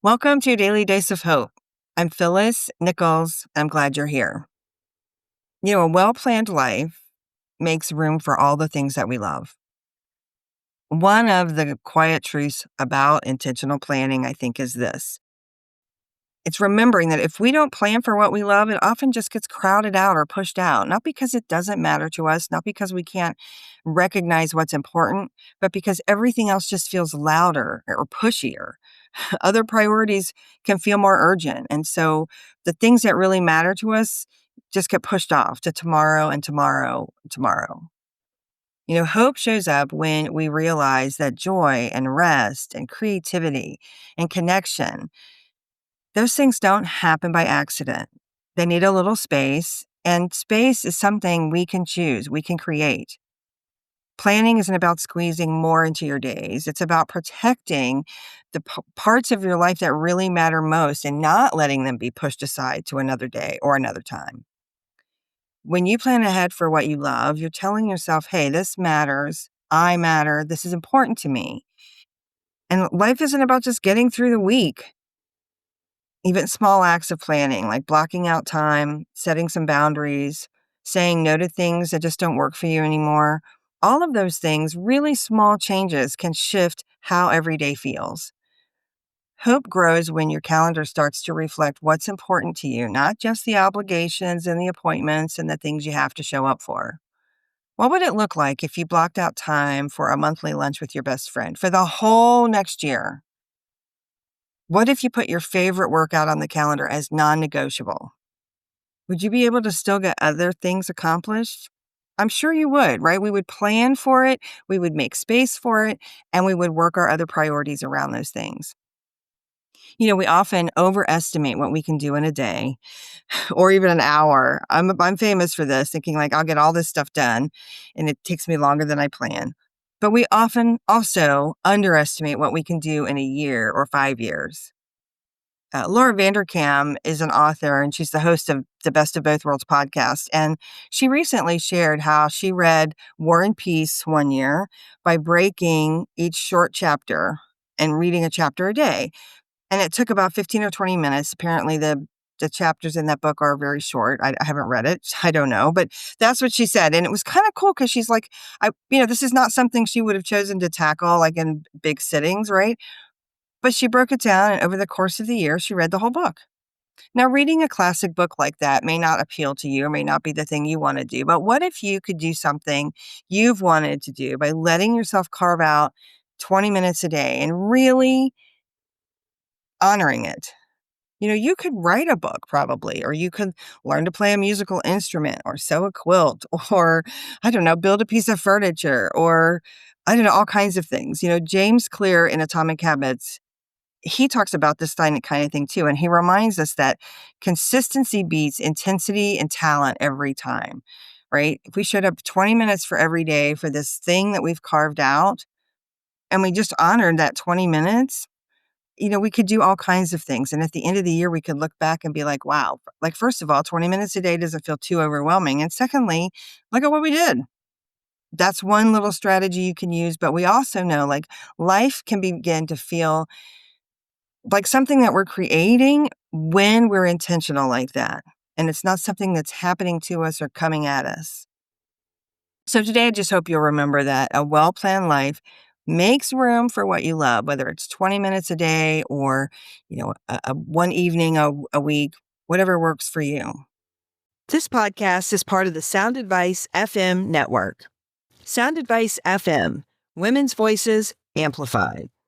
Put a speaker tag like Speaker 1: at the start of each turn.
Speaker 1: Welcome to your Daily Dose of Hope. I'm Phyllis Nichols. I'm glad you're here. A well-planned life makes room for all the things that we love. One of the quiet truths about intentional planning, I think, is this. It's remembering that if we don't plan for what we love, it often just gets crowded out or pushed out, not because it doesn't matter to us, not because we can't recognize what's important, but because everything else just feels louder or pushier. Other priorities can feel more urgent. And so the things that really matter to us just get pushed off to tomorrow and tomorrow and tomorrow. Hope shows up when we realize that joy and rest and creativity and connection, those things don't happen by accident. They need a little space, and space is something we can choose, we can create. Planning isn't about squeezing more into your days. It's about protecting the parts of your life that really matter most and not letting them be pushed aside to another day or another time. When you plan ahead for what you love, you're telling yourself, hey, this matters. I matter. This is important to me. And life isn't about just getting through the week. Even small acts of planning, like blocking out time, setting some boundaries, saying no to things that just don't work for you anymore. All of those things, really small changes, can shift how every day feels. Hope grows when your calendar starts to reflect what's important to you, not just the obligations and the appointments and the things you have to show up for. What would it look like if you blocked out time for a monthly lunch with your best friend for the whole next year? What if you put your favorite workout on the calendar as non-negotiable? Would you be able to still get other things accomplished? I'm sure you would, right? We would plan for it, we would make space for it, and we would work our other priorities around those things. We often overestimate what we can do in a day or even an hour. I'm famous for this, thinking like I'll get all this stuff done and it takes me longer than I plan. But we often also underestimate what we can do in a year or 5 years. Laura Vanderkam is an author, and she's the host of the Best of Both Worlds podcast. And she recently shared how she read War and Peace one year by breaking each short chapter and reading a chapter a day. And it took about 15 or 20 minutes. Apparently, the chapters in that book are very short. I haven't read it. So I don't know. But that's what she said. And it was kind of cool because she's like, this is not something she would have chosen to tackle like in big sittings, right? But she broke it down, and over the course of the year, she read the whole book. Now, reading a classic book like that may not appeal to you or may not be the thing you want to do, but what if you could do something you've wanted to do by letting yourself carve out 20 minutes a day and really honoring it? You could write a book probably, or you could learn to play a musical instrument or sew a quilt or, I don't know, build a piece of furniture or, I don't know, all kinds of things. James Clear in Atomic Habits, he talks about this kind of thing too. And he reminds us that consistency beats intensity and talent every time, right? If we showed up 20 minutes for every day for this thing that we've carved out and we just honored that 20 minutes, we could do all kinds of things. And at the end of the year, we could look back and be like, wow, like, first of all, 20 minutes a day doesn't feel too overwhelming. And secondly, look at what we did. That's one little strategy you can use. But we also know like life can begin to feel like something that we're creating when we're intentional like that. And it's not something that's happening to us or coming at us. So today, I just hope you'll remember that a well-planned life makes room for what you love, whether it's 20 minutes a day or, a one evening a week, whatever works for you. This podcast is part of the Sound Advice FM network. Sound Advice FM, women's voices amplified.